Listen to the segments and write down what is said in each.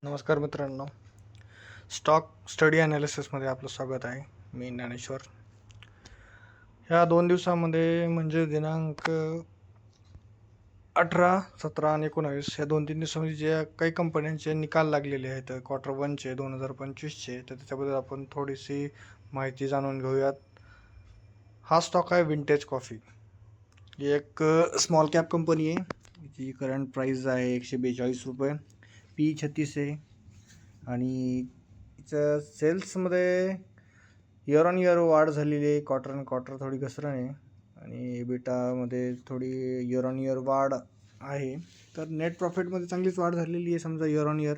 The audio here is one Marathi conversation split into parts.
नमस्कार मित्रांनो, स्टॉक स्टडी ॲनालिसिसमध्ये आपलं स्वागत आहे. मी ज्ञानेश्वर. ह्या 2 दिवसामध्ये म्हणजे दिनांक 18, 17 आणि 19 ह्या 2-3 दिवसामध्ये जे काही कंपन्यांचे निकाल लागलेले आहेत क्वार्टर 1चे 2025चे, तर त्याच्याबद्दल आपण थोडीशी माहिती जाणून घेऊयात. हा स्टॉक आहे विंटेज कॉफी. ही एक स्मॉल कॅप कंपनी आहे. जी करंट प्राईस आहे ₹142, पी 36 आहे आणि हिचं सेल्समध्ये इयर ऑन इयर वाढ झालेली आहे. क्वार्टर ऑन क्वार्टर थोडी घसरण आहे आणि एबिटामध्ये थोडी इयर ऑन इयर वाढ आहे. तर नेट प्रॉफिटमध्ये चांगलीच वाढ झालेली आहे. समजा इयर ऑन इयर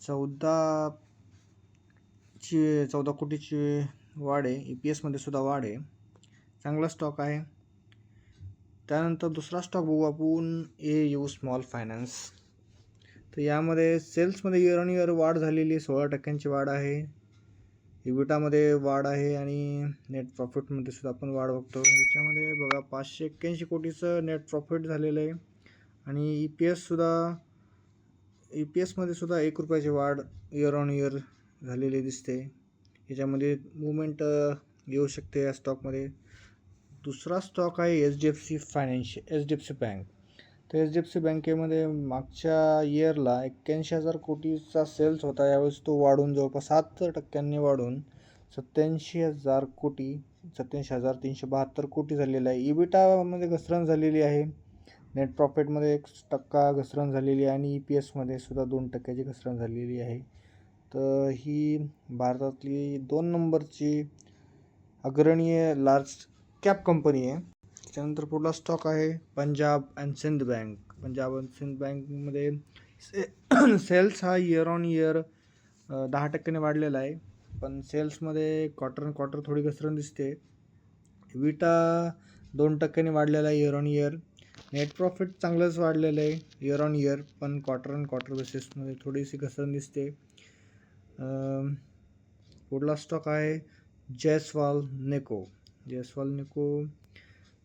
14 कोटीची वाढ आहे. EPSमध्ये सुद्धा वाढ आहे. चांगला स्टॉक आहे. त्यानंतर दुसरा स्टॉक बघू आपण, AU स्मॉल फायनान्स. तर यामध्ये सेल्समध्ये इयर ऑन इयर वाढ झालेली आहे. 16% वाढ आहे. इबिटामध्ये वाढ आहे आणि नेट प्रॉफिटमध्ये सुद्धा आपण वाढ बघतो. याच्यामध्ये बघा 581 कोटीचं नेट प्रॉफिट झालेलं आहे आणि EPSमध्ये सुद्धा ₹1 वाढ इयर ऑन इयर झालेली दिसते. याच्यामध्ये मुवमेंट येऊ शकते या स्टॉकमध्ये. दुसरा स्टॉक आहे HDFC बँक. तर HDFC बँकेमध्ये मागच्या इयरला 81,000 कोटीचा सेल्स होता. यावेळेस तो वाढून जवळपास 7% वाढून 87,372 कोटी झालेला आहे. इबिटामध्ये घसरण झालेली आहे. नेट प्रॉफिटमध्ये 1% घसरण झालेली आहे आणि EPSमध्ये सुद्धा 2% घसरण झालेली आहे. तर ही भारतातली 2 नंबरची अग्रणीय लार्ज कॅप कंपनी आहे. त्यानंतर पुढला स्टॉक आहे Punjab and Sind bank. Punjab and Sind बँकमध्ये सेल्स हा इयर ऑन इयर 10% वाढलेला आहे, पण सेल्समध्ये क्वार्टर ऑन क्वार्टर थोडी घसरण दिसते. इबिटा 2% वाढलेला आहे year on year. Net profit चांगलंच वाढलेलं आहे इयर ऑन इयर, पण क्वार्टर ऑन क्वार्टर बेसिसमध्ये थोडीशी घसरण दिसते. पुढला स्टॉक आहे जयस्वाल निको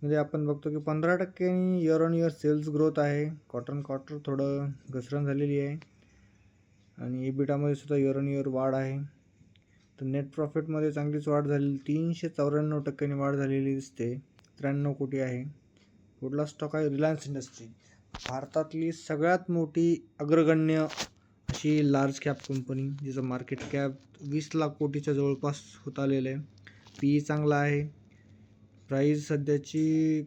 मध्ये आपण बघतो की 15% year on year sales growth आहे. क्वार्टर ऑन क्वार्टर थोडं घसरण झालेली आहे आणि इबिटामध्ये सुद्धा इयर ऑन इयर वाढ आहे. तर नेट प्रॉफिटमध्ये चांगलीच वाढ झालेली, 394% वाढ झालेली दिसते. 93 कोटी आहे. पुढला स्टॉक आहे रिलायन्स इंडस्ट्री. भारतातली सगळ्यात मोठी अग्रगण्य अशी लार्ज कॅप कंपनी, जिचं मार्केट कॅप 20 लाख कोटीच्या जवळपास होत आलेलं आहे. PE चांगला आहे. प्राईस सध्याची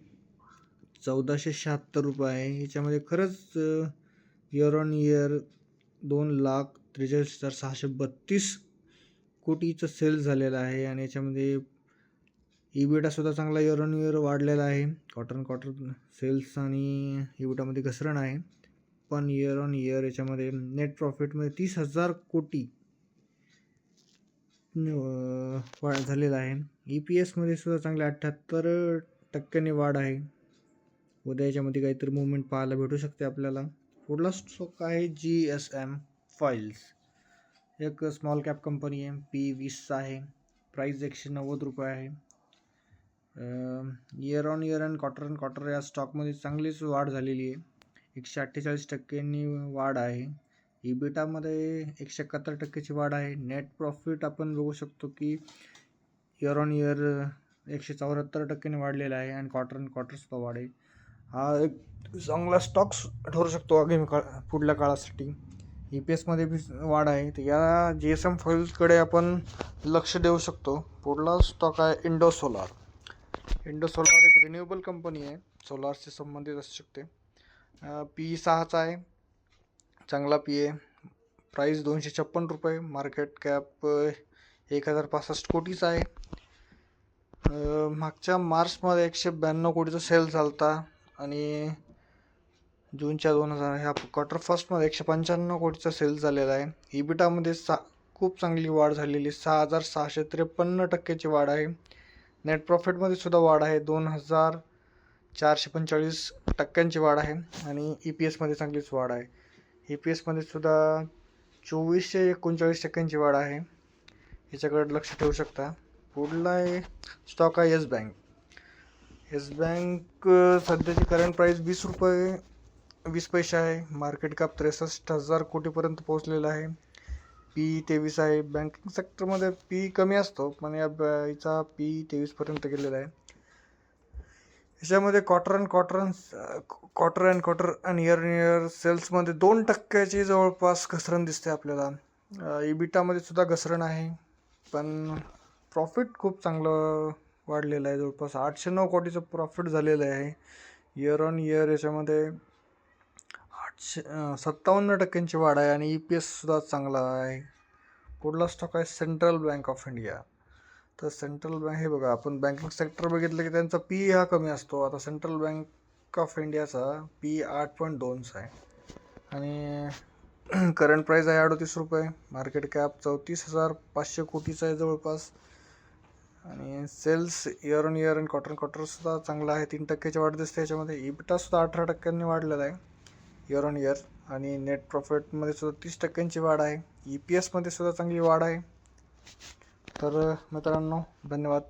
₹1476 आहे. ह्याच्यामध्ये खरंच इयर ऑन इयर 2,43,632 कोटीचं सेल्स झालेलं आहे आणि याच्यामध्ये इबिटासुद्धा चांगला इयर ऑन इयर वाढलेला आहे. क्वार्टर ऑन क्वार्टर सेल्स आणि इबिटामध्ये घसरण आहे, पण इयर ऑन इयर याच्यामध्ये नेट प्रॉफिटमध्ये 30,000 कोटी वाढ झालेला आहे. EPSमध्ये सुद्धा चांगले 78% वाढ आहे. उद्या याच्यामध्ये काहीतरी मुवमेंट पाहायला भेटू शकते आपल्याला. पुढला स्टॉक आहे GSM फाइल्स. एक स्मॉल कॅप कंपनी आहे. PE 20 आहे. प्राईस ₹190 आहे. इयर ऑन इयर आणि क्वार्टर ऑन क्वार्टर या स्टॉकमध्ये चांगलीच वाढ झालेली आहे. 148% वाढ आहे. इबिटामध्ये 171% वाढ आहे. नेट प्रॉफिट आपण बघू शकतो की इयर ऑन इयर 174% वाढलेला आहे आणि क्वार्टर ऑन क्वार्टर सुद्धा वाढ आहे. हा एक चांगला स्टॉक ठरू शकतो आगामी पुढल्या काळासाठी. EPSमध्ये बी वाढ आहे. तर या GSM फाइल्सकडे आपण लक्ष देऊ शकतो. पुढला स्टॉक आहे इंडो सोलार. एक रिन्युएबल कंपनी आहे, सोलारशी संबंधित असू शकते. PE 6 आहे. चांगला PE. प्राईस ₹256. मार्केट कॅप 1,065 कोटीचा आहे. मागच्या मार्चमध्ये 192 कोटीचा सेल झाला होता आणि जूनच्या 2000 ह्या क्वार्टर फर्स्टमध्ये 195 कोटीचा सेल झालेला आहे. इबिटामध्ये खूप चांगली वाढ झालेली, 6,653% वाढ आहे. नेट प्रॉफिटमध्ये सुद्धा वाढ आहे, 2,445% वाढ आहे आणि EPSमध्ये चांगलीच वाढ आहे. EPSमध्ये सुद्धा 2439% वाढ आहे. ह्याच्याकडे लक्ष ठेवू शकता. पुढला स्टॉक आहे येस बँक. सध्याची करंट प्राईस ₹20 20 पैसे आहे. मार्केट कॅप 63,000 कोटीपर्यंत पोहोचलेला आहे. पी 23 आहे. बँकिंग सेक्टरमध्ये पी कमी असतो, पण याचा पी 23पर्यंत गेलेला आहे. याच्यामध्ये क्वार्टर अँड इयर सेल्समध्ये 2% जवळपास घसरण दिसते आपल्याला. इबिटामध्ये सुद्धा घसरण आहे, पण प्रॉफिट खूप चांगलं वाढलेलं आहे. जवळपास 809 कोटीचं प्रॉफिट झालेलं आहे. इयर ऑन इयर याच्यामध्ये 57% वाढ आहे आणि EPS सुद्धा चांगला आहे. पुढला स्टॉक आहे सेंट्रल बँक ऑफ इंडिया. तर सेंट्रल बँक हे बघा, आपण बँकिंग सेक्टर बघितलं की त्यांचा पी हा कमी असतो. आता सेंट्रल बँक ऑफ इंडियाचा पी 8.2 आहे आणि करंट प्राईस आहे 38 रुपये. मार्केट कॅप 34,500 कोटीचा आहे जवळपास. आणि सेल्स इयर ऑन इयर आणि क्वार्टर सुद्धा चांगला आहे. 3%ची वाढ दिसते याच्यामध्ये. इबिटा सुद्धा 18% वाढलेला आहे इयर ऑन इयर. आणि नेट प्रॉफिटमध्ये सुद्धा 30% वाढ आहे. EPS मध्ये सुद्धा चांगली वाढ आहे. तर मित्रांनो, धन्यवाद.